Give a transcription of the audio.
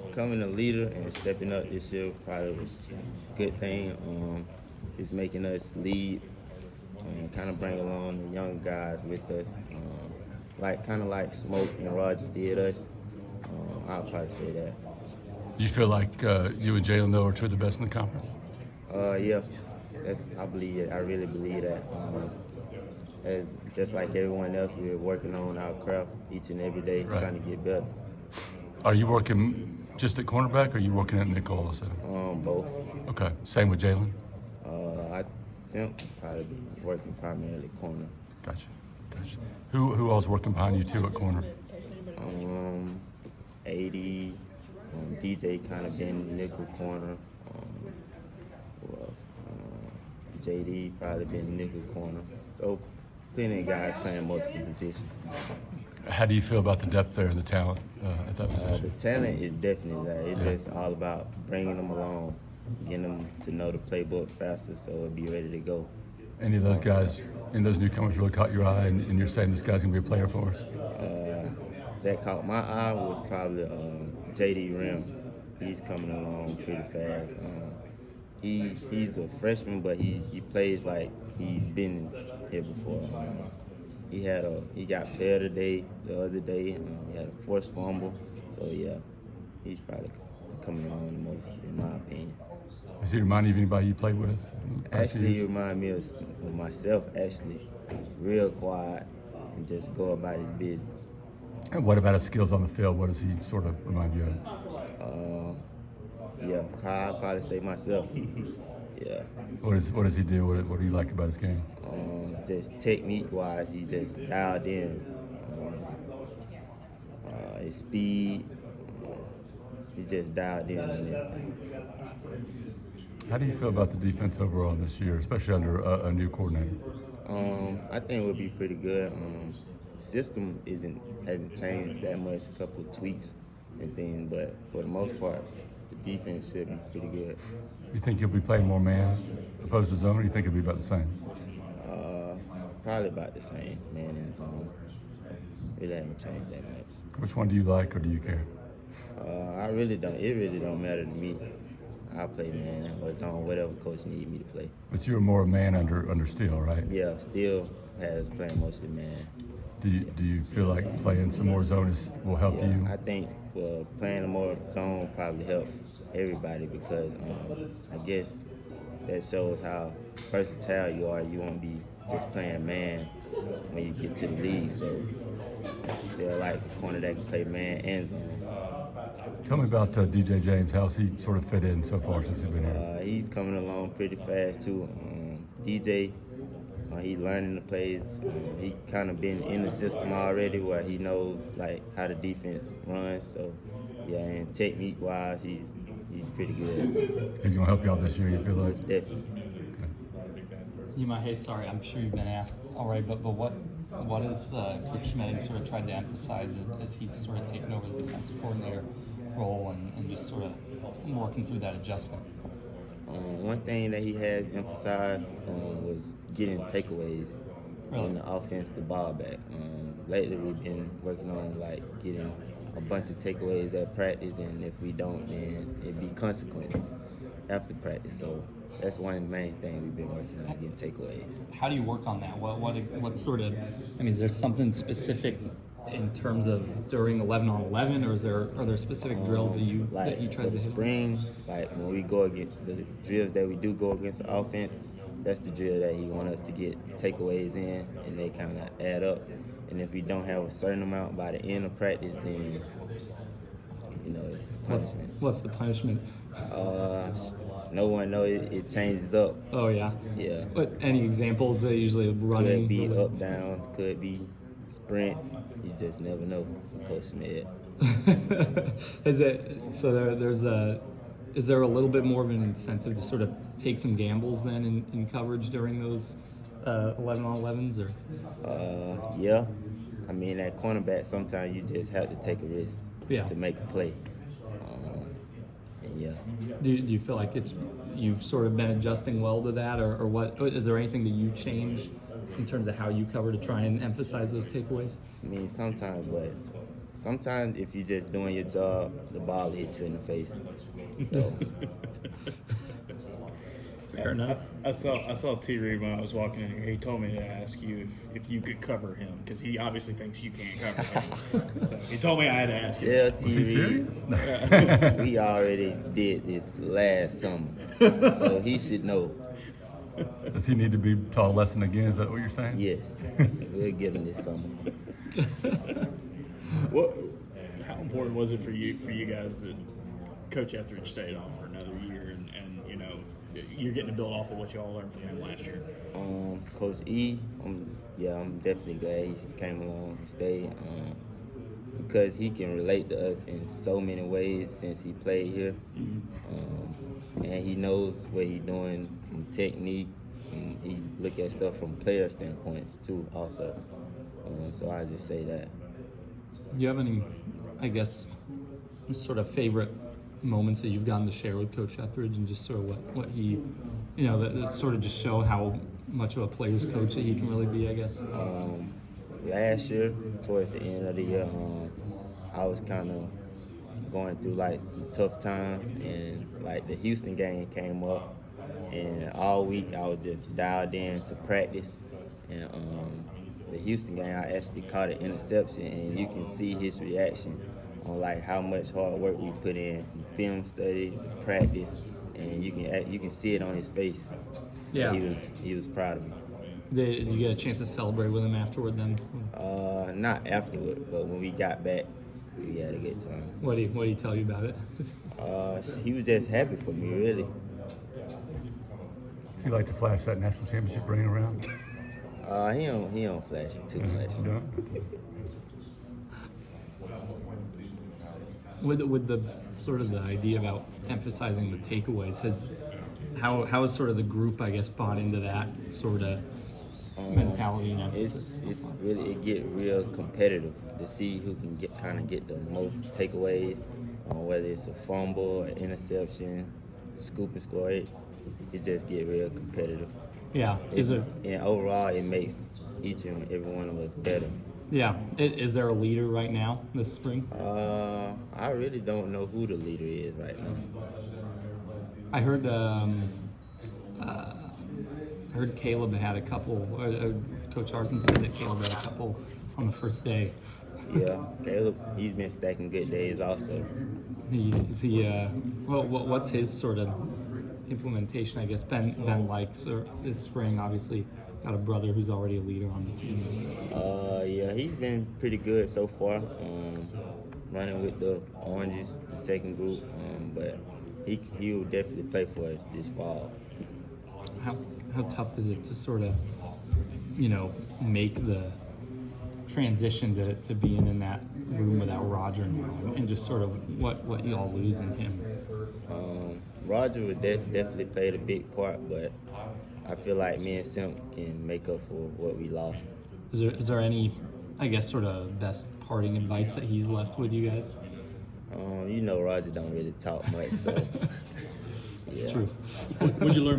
becoming a leader and stepping up this year probably was a good thing. It's making us lead and kind of bring along the young guys with us, kind of like Smoke and Roger did us. I'll probably say that. You feel like you and Jalen, though, are two of the best in the conference? Yeah, I believe it. I really believe that. As just like everyone else, we're working on our craft each and every day, Right. trying to get better. Are you working just at cornerback, or are you working at nickel also? Both. Okay. Same with Jalen? I think probably be working primarily corner. Gotcha. Who else working behind you, too, at corner? 80, DJ kind of been nickel corner. Who else? JD probably been nickel corner. So plenty of guys playing multiple positions. How do you feel about the depth there and the talent at that position? The talent is definitely there. It's just all about bringing them along, getting them to know the playbook faster so it'll be ready to go. Any of those guys, any of those newcomers really caught your eye, and you're saying this guy's going to be a player for us? That caught my eye was probably JD Rim. He's coming along pretty fast. He's a freshman, but he plays like he's been here before. He got player today, the other day. He had a forced fumble. So yeah, he's probably coming along the most, in my opinion. Does he remind you of anybody you played with? Actually, he reminds me of myself. Actually, real quiet and just go about his business. And what about his skills on the field? What does he sort of remind you of? Yeah, I'll probably say myself. Yeah. What does he do? What do you like about his game? Just technique-wise, he just dialed in. His speed, he just dialed in on everything. How do you feel about the defense overall this year, especially under a new coordinator? I think it would be pretty good. System hasn't changed that much, a couple of tweaks and things, but for the most part, the defense should be pretty good. You think you'll be playing more man opposed to zone, or you think it'll be about the same? Probably about the same, man and zone. So it hasn't changed that much. Which one do you like, or do you care? I really don't. It really don't matter to me. I play man or zone, whatever coach need me to play. But you were more a man under Steele, right? Yeah, Steele has playing mostly man. Do you feel like playing some more zone will help you? I think playing more zone probably help everybody because I guess that shows how versatile you are. You won't be just playing man when you get to the league. So they're like a corner that can play man and zone. Tell me about DJ James. How's he sort of fit in so far since he's been here? He's coming along pretty fast too. DJ, he learning the plays. He kind of been in the system already where he knows like how the defense runs. So yeah, and technique wise, he's pretty good. He's gonna help you out this year. You feel like? Definitely. Hey, sorry, I'm sure you've been asked already, but what has Coach Schmedding sort of tried to emphasize as he's sort of taken over the defensive coordinator role and just sort of working through that adjustment? One thing that he has emphasized was getting takeaways in the offense, the ball back. Lately, we've been working on like getting a bunch of takeaways at practice, and if we don't, then it'd be consequences after practice. So that's one main thing we've been working on, getting takeaways. How do you work on that? What sort of? I mean, is there something specific in terms of during 11-on-11, or are there specific drills that you try to do? Spring, like when we go against the drills that we do go against the offense, that's the drill that he wants us to get takeaways in, and they kind of add up. And if we don't have a certain amount by the end of practice, then it's punishment. What's the punishment? No one knows. It changes up. Oh yeah. Yeah. But any examples? Usually running. Could be up downs. Could be sprints. You just never know. Coach Smith. Is there a little bit more of an incentive to sort of take some gambles then in coverage during those 11-on-11s, or? Yeah. I mean, at cornerback, sometimes you just have to take a risk to make a play. And yeah. Do you feel like you've sort of been adjusting well to that, or what? Is there anything that you change in terms of how you cover to try and emphasize those takeaways? I mean, sometimes, but sometimes if you're just doing your job, the ball hits you in the face. So Fair enough. I saw T. Reed when I was walking in here. He told me to ask you if you could cover him because he obviously thinks you can't cover him. So he told me I had to ask you. tell Was he TV, serious? we already did this last summer, so he should know. Does he need to be taught a lesson again? Is that what you're saying? Yes, we'll get him this summer. How important was it for you guys that Coach Etheridge stayed on for another year and you know you're getting to build off of what y'all learned from him last year? Coach E, I'm definitely glad he came along and stayed because he can relate to us in so many ways since he played here. And he knows what he's doing from technique, and he look at stuff from player standpoints too also. So I just say that. Do you have any, I guess, sort of favorite moments that you've gotten to share with Coach Etheridge and just sort of what he, you know, that sort of just show how much of a player's coach that he can really be, I guess? Last year, towards the end of the year, I was kind of going through like some tough times, and like the Houston game came up, and all week I was just dialed in to practice. And the Houston game, I actually caught an interception, and you can see his reaction on like how much hard work we put in from film study to practice, and you can see it on his face. Yeah. He was proud of me. Did you get a chance to celebrate with him afterward then? Not afterward, but when we got back, we had a good time. What did he tell you about it? He was just happy for me, really. Does he like to flash that national championship ring around? He don't flash it too much. No? With the sort of the idea about emphasizing the takeaways, how has sort of the group, I guess, bought into that sort of mentality and emphasis? It get real competitive to see who can get the most takeaways, whether it's a fumble, an interception, scoop and score. It just get real competitive. Yeah. And overall, it makes each and every one of us better. Yeah. Is there a leader right now this spring? I really don't know who the leader is right now. I heard Caleb had a couple. Coach Arson said that Caleb had a couple on the first day. Yeah, Caleb, he's been stacking good days also. What's his sort of implementation, I guess, been like this spring? Obviously, got a brother who's already a leader on the team. Yeah, he's been pretty good so far. Running with the Oranges, the second group, but he will definitely play for us this fall. How tough is it to sort of, you know, make the transition to being in that room without Roger now, and just sort of what y'all lose in him? Roger would definitely played a big part, but I feel like me and Simp can make up for what we lost. Is there any, I guess, sort of best parting advice that he's left with you guys? You know, Roger don't really talk much, so It's yeah. true. What'd you learn